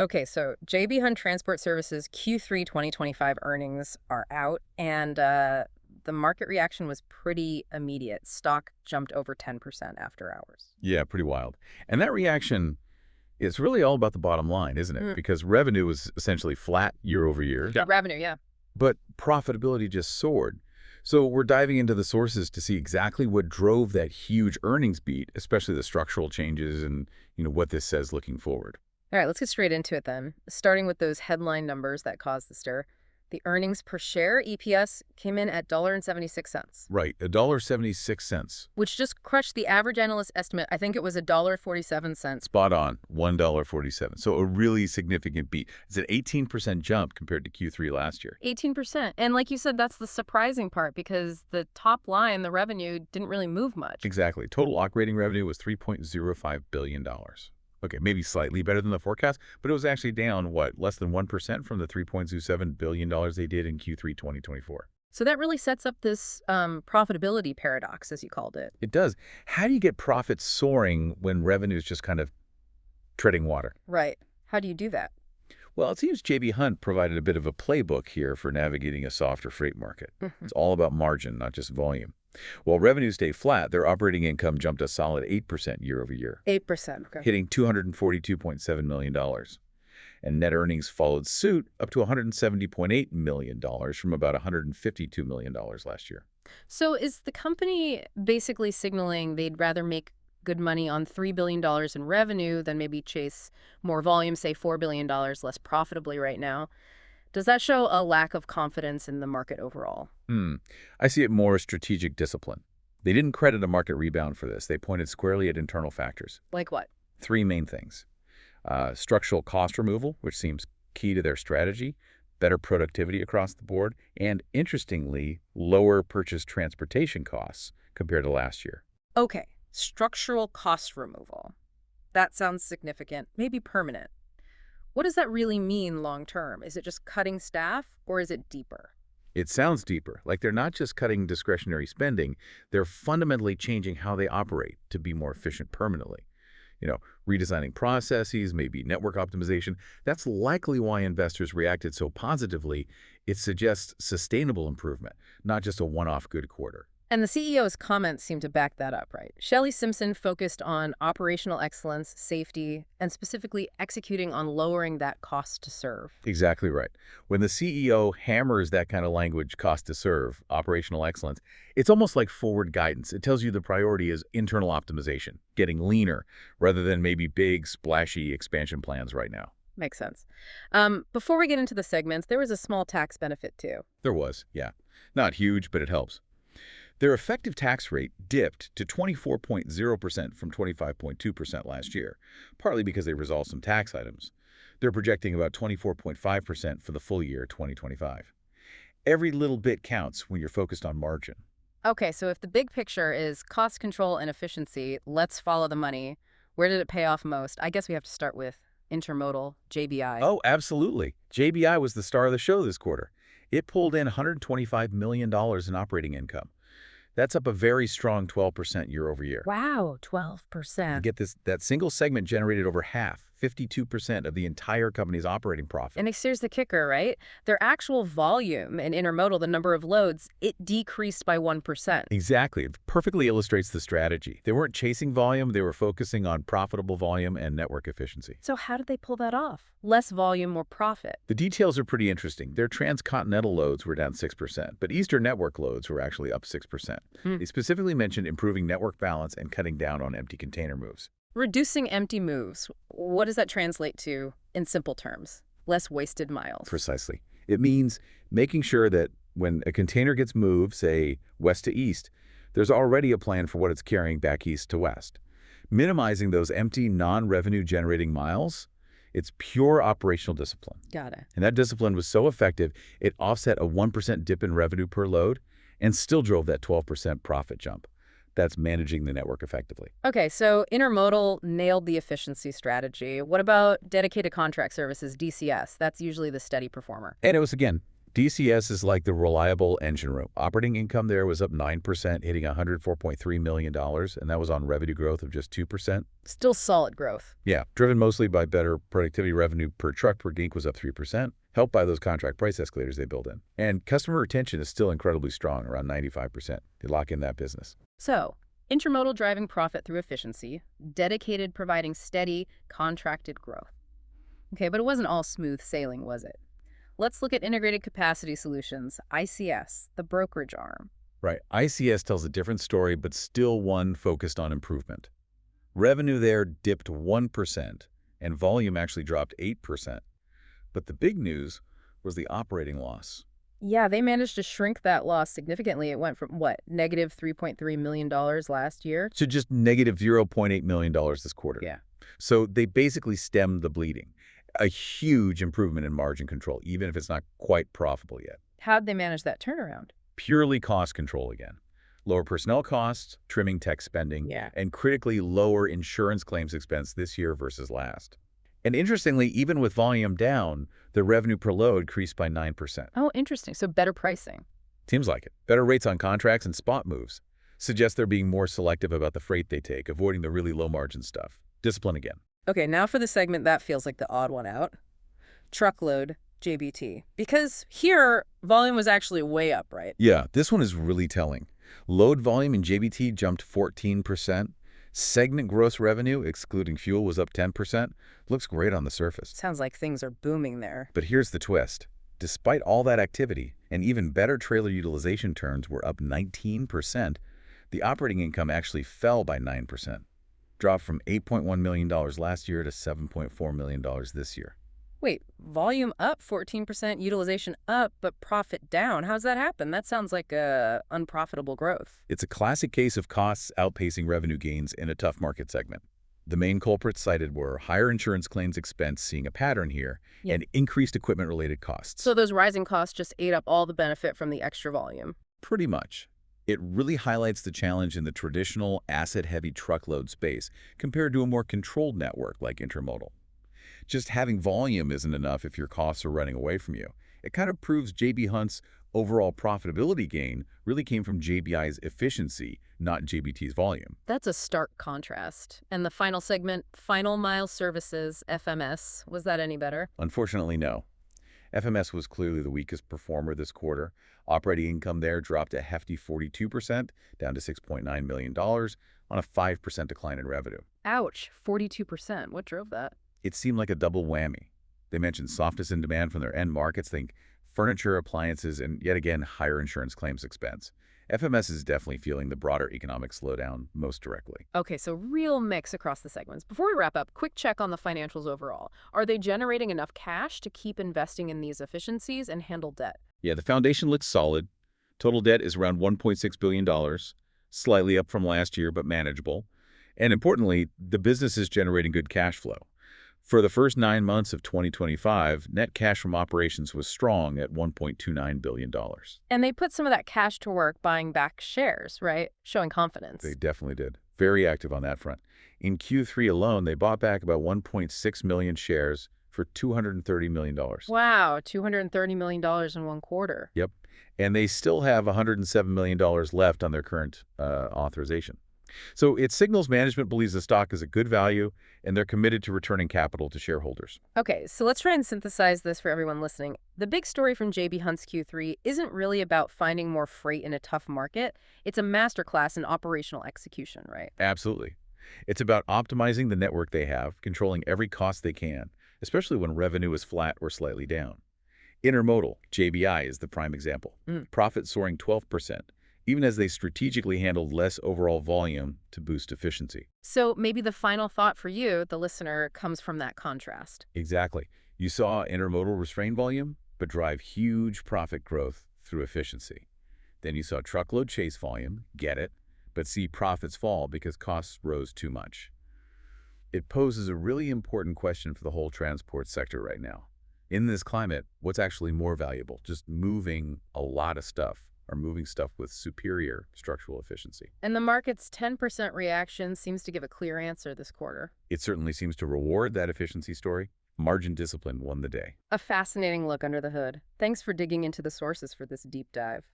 Okay, so JB Hunt Transport Services Q3 2025 earnings are out, and the market reaction was pretty immediate. Stock jumped over 10% after hours. Yeah, pretty wild. And that reaction is really all about the bottom line, isn't it? Mm. Because revenue was essentially flat year over year, Yeah. Revenue, yeah. but profitability just soared. So we're diving into the sources to see exactly what drove that huge earnings beat, especially the structural changes and what this says looking forward. All right, let's get straight into it then. Starting with those headline numbers that caused the stir. The earnings per share, EPS, came in at $1.76, Right, $1.76. which just crushed the average analyst estimate. I think it was $1.47. Spot on, $1.47. So a really significant beat. It's an 18% jump compared to Q3 last year. 18%. And like you said, that's the surprising part because the top line, the revenue, didn't really move much. Exactly. Total operating revenue was $3.05 billion. Okay, maybe slightly better than the forecast, but it was actually down, less than 1% from the $3.27 billion they did in Q3 2024. So that really sets up this profitability paradox, as you called it. It does. How do you get profits soaring when revenue is just kind of treading water? Right. How do you do that? Well, it seems JB Hunt provided a bit of a playbook here for navigating a softer freight market. It's all about margin, not just volume. While revenues stay flat, their operating income jumped a solid 8% year over year, 8%. Okay. hitting $242.7 million. And net earnings followed suit up to $170.8 million from about $152 million last year. So is the company basically signaling they'd rather make good money on $3 billion in revenue than maybe chase more volume, say $4 billion less profitably right now? Does that show a lack of confidence in the market overall? I see it more as strategic discipline. They didn't credit a market rebound for this. They pointed squarely at internal factors. Like what? Three main things. Structural cost removal, which seems key to their strategy, better productivity across the board, and, interestingly, lower purchase transportation costs compared to last year. Okay, structural cost removal. That sounds significant, maybe permanent. What does that really mean long term? Is it just cutting staff or is it deeper? It sounds deeper, like they're not just cutting discretionary spending, they're fundamentally changing how they operate to be more efficient permanently. Redesigning processes, maybe network optimization. That's likely why investors reacted so positively. It suggests sustainable improvement, not just a one-off good quarter. And the CEO's comments seem to back that up, right? Shelley Simpson focused on operational excellence, safety, and specifically executing on lowering that cost to serve. Exactly right. When the CEO hammers that kind of language, cost to serve, operational excellence, it's almost like forward guidance. It tells you the priority is internal optimization, getting leaner, rather than maybe big, splashy expansion plans right now. Makes sense. Before we get into the segments, there was a small tax benefit too. There was, yeah. Not huge, but it helps. Their effective tax rate dipped to 24.0% from 25.2% last year, partly because they resolved some tax items. They're projecting about 24.5% for the full year 2025. Every little bit counts when you're focused on margin. Okay, so if the big picture is cost control and efficiency, let's follow the money. Where did it pay off most? I guess we have to start with intermodal, JBI. Oh, absolutely. JBI was the star of the show this quarter. It pulled in $125 million in operating income. That's up a very strong 12% year over year. Wow, 12%. Get this, that single segment generated over half, 52% of the entire company's operating profit. And here's the kicker, right? Their actual volume in intermodal, the number of loads, it decreased by 1%. Exactly. It perfectly illustrates the strategy. They weren't chasing volume, they were focusing on profitable volume and network efficiency. So how did they pull that off? Less volume, more profit. The details are pretty interesting. Their transcontinental loads were down 6%, but Eastern network loads were actually up 6%. They specifically mentioned improving network balance and cutting down on empty container moves. Reducing empty moves. What does that translate to in simple terms? Less wasted miles. Precisely. It means making sure that when a container gets moved, say, west to east, there's already a plan for what it's carrying back east to west. Minimizing those empty, non-revenue generating miles, it's pure operational discipline. Got it. And that discipline was so effective, it offset a 1% dip in revenue per load and still drove that 12% profit jump. That's managing the network effectively. Okay, so intermodal nailed the efficiency strategy. What about dedicated contract services, DCS? That's usually the steady performer. And it was, again, DCS is like the reliable engine room. Operating income there was up 9%, hitting $104.3 million, and that was on revenue growth of just 2%. Still solid growth. Yeah, driven mostly by better productivity. Revenue per truck per geek was up 3%, helped by those contract price escalators they built in. And customer retention is still incredibly strong, around 95%. They lock in that business. So, intermodal driving profit through efficiency, dedicated providing steady, contracted growth. Okay, but it wasn't all smooth sailing, was it? Let's look at Integrated Capacity Solutions, ICS, the brokerage arm. Right. ICS tells a different story, but still one focused on improvement. Revenue there dipped 1%, and volume actually dropped 8%. But the big news was the operating loss. Yeah, they managed to shrink that loss significantly. It went from, what, negative $3.3 million last year? So just negative $0.8 million this quarter. Yeah. So they basically stemmed the bleeding. A huge improvement in margin control, even if it's not quite profitable yet. How'd they manage that turnaround? Purely cost control again. Lower personnel costs, trimming tech spending, and critically lower insurance claims expense this year versus last. And interestingly, even with volume down, the revenue per load increased by 9%. Oh, interesting. So better pricing. Seems like it. Better rates on contracts and spot moves. Suggests they're being more selective about the freight they take, avoiding the really low-margin stuff. Discipline again. Okay, now for the segment that feels like the odd one out. Truckload, JBT. Because here, volume was actually way up, right? Yeah, this one is really telling. Load volume in JBT jumped 14%. Segment gross revenue, excluding fuel, was up 10%. Looks great on the surface. Sounds like things are booming there. But here's the twist. Despite all that activity, and even better trailer utilization turns were up 19%, the operating income actually fell by 9%. Dropped from $8.1 million last year to $7.4 million this year. Wait, volume up 14%, utilization up, but profit down. How's that happen? That sounds like unprofitable growth. It's a classic case of costs outpacing revenue gains in a tough market segment. The main culprits cited were higher insurance claims expense, seeing a pattern here, and increased equipment-related costs. So those rising costs just ate up all the benefit from the extra volume. Pretty much. It really highlights the challenge in the traditional asset-heavy truckload space compared to a more controlled network like intermodal. Just having volume isn't enough if your costs are running away from you. It kind of proves J.B. Hunt's overall profitability gain really came from JBI's efficiency, not JBT's volume. That's a stark contrast. And the final segment, Final Mile Services, FMS, was that any better? Unfortunately, no. FMS was clearly the weakest performer this quarter. Operating income there dropped a hefty 42%, down to $6.9 million, on a 5% decline in revenue. Ouch, 42%. What drove that? It seemed like a double whammy. They mentioned softness in demand from their end markets, think furniture, appliances, and yet again, higher insurance claims expense. FMS is definitely feeling the broader economic slowdown most directly. Okay, so real mix across the segments. Before we wrap up, quick check on the financials overall. Are they generating enough cash to keep investing in these efficiencies and handle debt? Yeah, the foundation looks solid. Total debt is around $1.6 billion, slightly up from last year, but manageable. And importantly, the business is generating good cash flow. For the first 9 months of 2025, net cash from operations was strong at $1.29 billion. And they put some of that cash to work buying back shares, right? Showing confidence. They definitely did. Very active on that front. In Q3 alone, they bought back about 1.6 million shares for $230 million. Wow, $230 million in one quarter. Yep. And they still have $107 million left on their current authorization. So it signals management believes the stock is a good value, and they're committed to returning capital to shareholders. Okay, so let's try and synthesize this for everyone listening. The big story from J.B. Hunt's Q3 isn't really about finding more freight in a tough market. It's a masterclass in operational execution, right? Absolutely. It's about optimizing the network they have, controlling every cost they can, especially when revenue is flat or slightly down. Intermodal, JBI, is the prime example. Profit soaring 12%. Even as they strategically handled less overall volume to boost efficiency. So maybe the final thought for you, the listener, comes from that contrast. Exactly. You saw intermodal restrain volume, but drive huge profit growth through efficiency. Then you saw truckload chase volume, get it, but see profits fall because costs rose too much. It poses a really important question for the whole transport sector right now. In this climate, what's actually more valuable? Just moving a lot of stuff, or moving stuff with superior structural efficiency? And the market's 10% reaction seems to give a clear answer this quarter. It certainly seems to reward that efficiency story. Margin discipline won the day. A fascinating look under the hood. Thanks for digging into the sources for this deep dive.